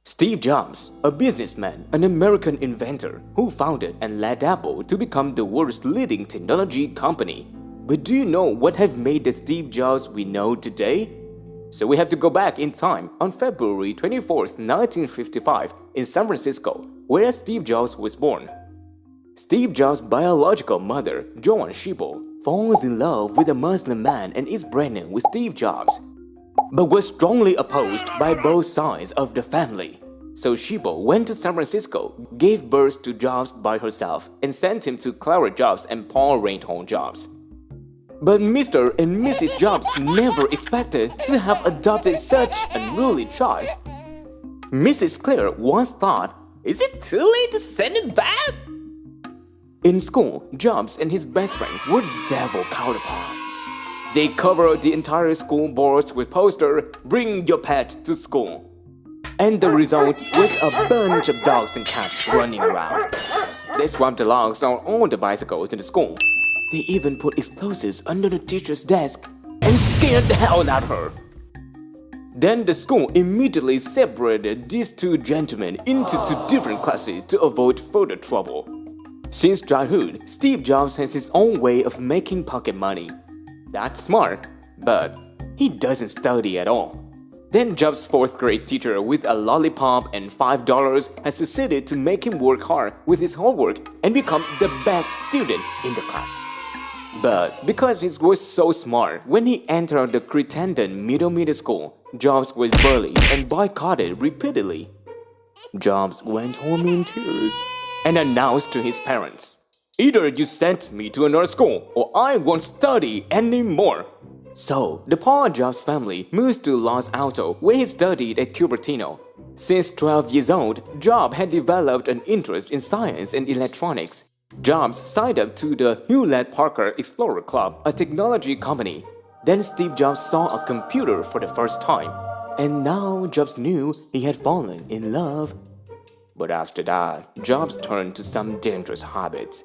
Steve Jobs, a businessman, an American inventor who founded and led Apple to become the world's leading technology company. But do you know what have made the Steve Jobs we know today? So we have to go back in time on February 24th, 1955 in San Francisco, where Steve Jobs was born. Steve Jobs' biological mother, Joan Schiebel, falls in love with a Muslim man and is pregnant with Steve Jobs, but was strongly opposed by both sides of the family. So Schiebel went to San Francisco, gave birth to Jobs by herself, and sent him to Clara Jobs and Paul Reinhold Jobs. But Mr. and Mrs. Jobs never expected to have adopted such an unruly child. Mrs. Clare once thought, "Is it too late to send him back?" In school, Jobs and his best friend were devil counterparts. They covered the entire school boards with posters, "Bring your pet to school." And the result was a bunch of dogs and cats running around. They swapped the logs on all the bicycles in the school. They even put explosives under the teacher's desk and scared the hell out of her. Then the school immediately separated these two gentlemen into two different classes to avoid further trouble. Since childhood, Steve Jobs has his own way of making pocket money. That's smart, but he doesn't study at all. Then Jobs' fourth-grade teacher with a lollipop and $5 has succeeded to make him work hard with his homework and become the best student in the class. But because he was so smart, when he entered the Crittenden Middle School, Jobs was bullied and boycotted repeatedly. Jobs went home in tears and announced to his parents, "Either you send me to another school or I won't study anymore." So, the Paul Jobs family moves to Los Altos, where he studied at Cupertino. Since 12 years old, Jobs had developed an interest in science and electronics. Jobs signed up to the Hewlett-Packard Explorer Club, a technology company. Then Steve Jobs saw a computer for the first time. And now Jobs knew he had fallen in love. But after that, Jobs turned to some dangerous habits.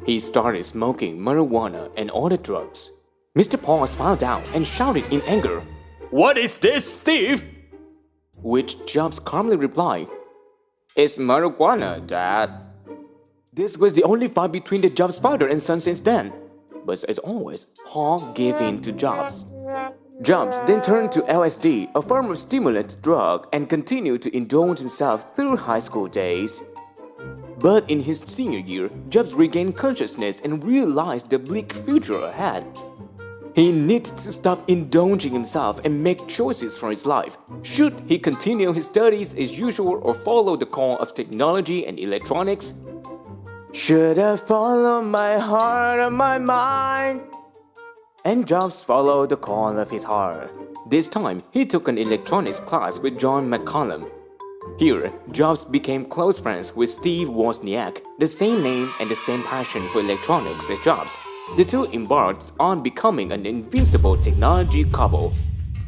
He started smoking marijuana and other drugs. Mr. Paul found out and shouted in anger, "What is this, Steve?" Which Jobs calmly replied, "It's marijuana, Dad." This was the only fight between the Jobs father and son since then. But as always, Paul gave in to Jobs. Jobs then turned to LSD, a form of stimulant drug, and continued to indulge himself through high school days. But in his senior year, Jobs regained consciousness and realized the bleak future ahead. He needed to stop indulging himself and make choices for his life. Should he continue his studies as usual or follow the call of technology and electronics? Should I follow my heart or my mind? And Jobs followed the call of his heart. This time, he took an electronics class with John McCollum. Here, Jobs became close friends with Steve Wozniak, the same name and the same passion for electronics as Jobs. The two embarked on becoming an invincible technology couple.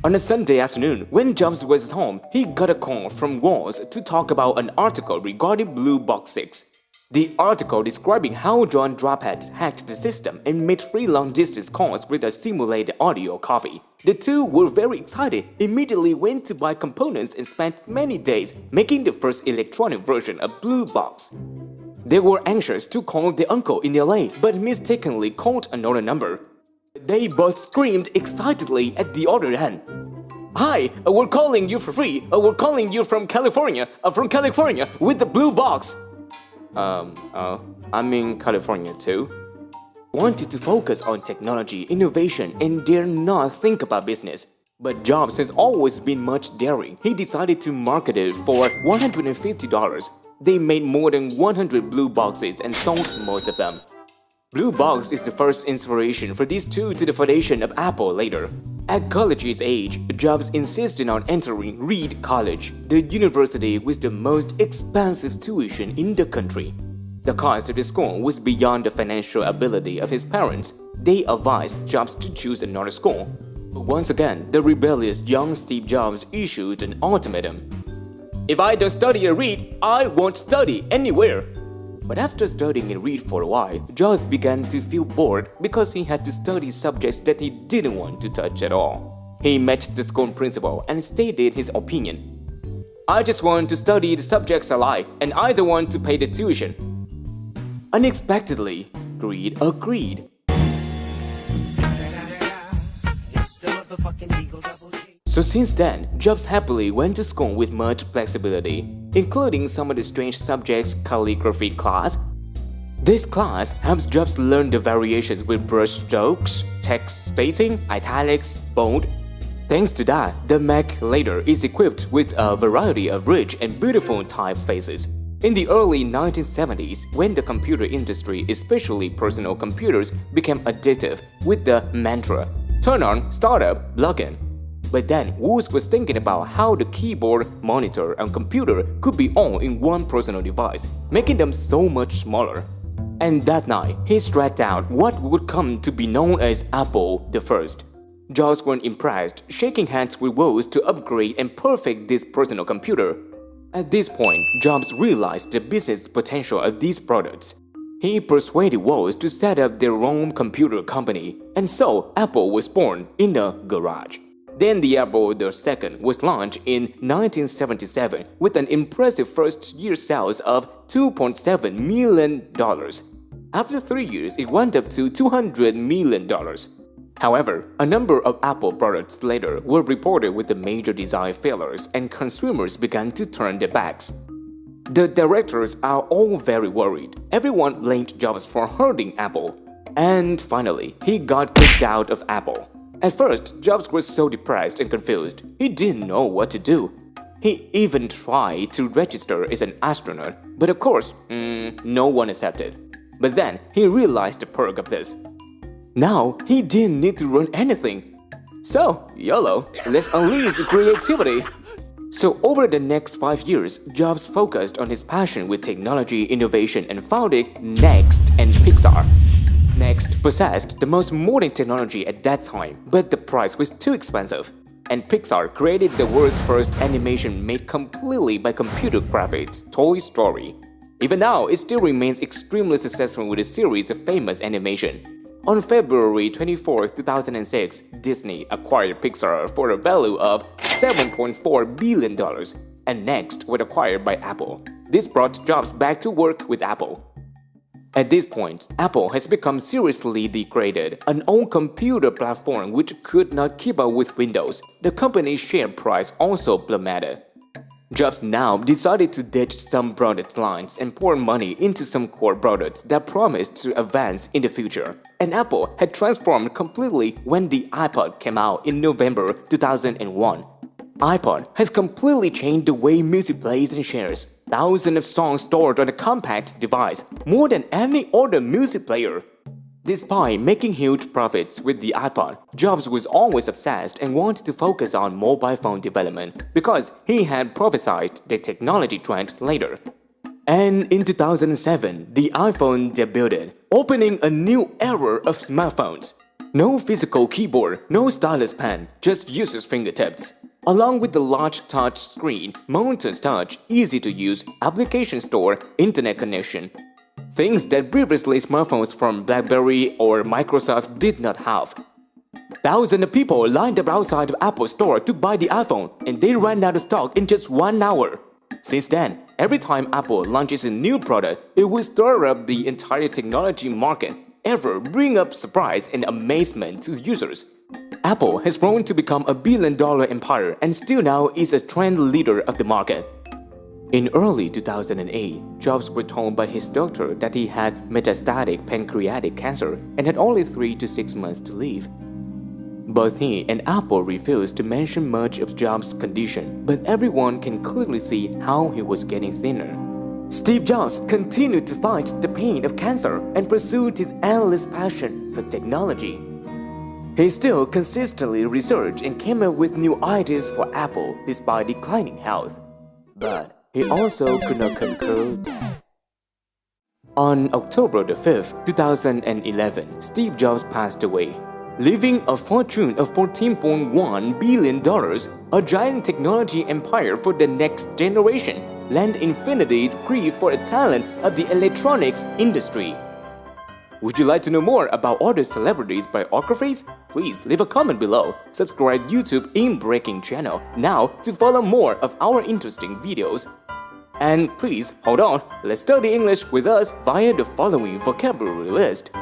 On a Sunday afternoon, when Jobs was at home, he got a call from Woz to talk about an article regarding Blue Box 6. The article describing how John Drophead hacked the system and made free long-distance calls with a simulated audio copy. The two were very excited, immediately went to buy components and spent many days making the first electronic version of Blue Box. They were anxious to call their uncle in LA, but mistakenly called another number. They both screamed excitedly at the other end. "Hi, we're calling you for free. We're calling you from California, with the Blue Box." I'm in California too. Wanted to focus on technology, innovation, and dare not think about business. But Jobs has always been much daring. He decided to market it for $150. They made more than 100 Blue Boxes and sold most of them. Blue Box is the first inspiration for these two to the foundation of Apple later. At college's age, Jobs insisted on entering Reed College, the university with the most expensive tuition in the country. The cost of the school was beyond the financial ability of his parents. They advised Jobs to choose another school. But once again, the rebellious young Steve Jobs issued an ultimatum. "If I don't study at Reed, I won't study anywhere." But after studying and read for a while, Jobs began to feel bored because he had to study subjects that he didn't want to touch at all. He met the school principal and stated his opinion. I just want to study the subjects I like, and I don't want to pay the tuition. Unexpectedly, greed agreed. So since then, Jobs happily went to school with much flexibility, including some of the strange subjects calligraphy class. This class helps Jobs learn the variations with brush strokes, text spacing, italics, bold. Thanks to that, the Mac later is equipped with a variety of rich and beautiful typefaces. In the early 1970s, when the computer industry, especially personal computers, became addictive with the mantra, turn on, start up, log in. But then Woos was thinking about how the keyboard, monitor, and computer could be all in one personal device, making them so much smaller. And that night, he stretched out what would come to be known as Apple the First. Jobs weren't impressed, shaking hands with Woos to upgrade and perfect this personal computer. At this point, Jobs realized the business potential of these products. He persuaded Woos to set up their own computer company, and so Apple was born in a garage. Then the Apple II was launched in 1977 with an impressive first-year sales of $2.7 million. After 3 years, it went up to $200 million. However, a number of Apple products later were reported with the major design failures and consumers began to turn their backs. The directors are all very worried. Everyone blamed Jobs for hurting Apple. And finally, he got kicked out of Apple. At first, Jobs was so depressed and confused, he didn't know what to do. He even tried to register as an astronaut, but of course, no one accepted. But then, he realized the perk of this. Now, he didn't need to run anything. So, YOLO, let's unleash creativity. So over the next 5 years, Jobs focused on his passion with technology innovation and founded Next and Pixar. Next possessed the most modern technology at that time, but the price was too expensive. And Pixar created the world's first animation made completely by computer graphics, Toy Story. Even now, it still remains extremely successful with a series of famous animation. On February 24, 2006, Disney acquired Pixar for a value of $7.4 billion, and Next was acquired by Apple. This brought Jobs back to work with Apple. At this point, Apple has become seriously degraded, an old computer platform which could not keep up with Windows. The company's share price also plummeted. Jobs now decided to ditch some product lines and pour money into some core products that promised to advance in the future. And Apple had transformed completely when the iPod came out in November 2001. iPod has completely changed the way music plays and shares. Thousands of songs stored on a compact device, more than any other music player. Despite making huge profits with the iPod, Jobs was always obsessed and wanted to focus on mobile phone development because he had prophesied the technology trend later. And in 2007, the iPhone debuted, opening a new era of smartphones. No physical keyboard, no stylus pen, just user's fingertips. Along with the large touch screen, Mountains Touch, easy to use, application store, internet connection. Things that previously smartphones from BlackBerry or Microsoft did not have. Thousands of people lined up outside the Apple store to buy the iPhone, and they ran out of stock in just 1 hour. Since then, every time Apple launches a new product, it will stir up the entire technology market, ever bring up surprise and amazement to users. Apple has grown to become a billion-dollar empire and still now is a trend leader of the market. In early 2008, Jobs was told by his doctor that he had metastatic pancreatic cancer and had only 3 to 6 months to live. Both he and Apple refused to mention much of Jobs' condition, but everyone can clearly see how he was getting thinner. Steve Jobs continued to fight the pain of cancer and pursued his endless passion for technology. He still consistently researched and came up with new ideas for Apple despite declining health. But he also could not conquer death. On October 5, 2011, Steve Jobs passed away, leaving a fortune of $14.1 billion, a giant technology empire for the next generation, lent infinity grief for a talent of the electronics industry. Would you like to know more about other celebrities' biographies? Please leave a comment below. Subscribe YouTube In Breaking channel now to follow more of our interesting videos. And please hold on, let's study English with us via the following vocabulary list.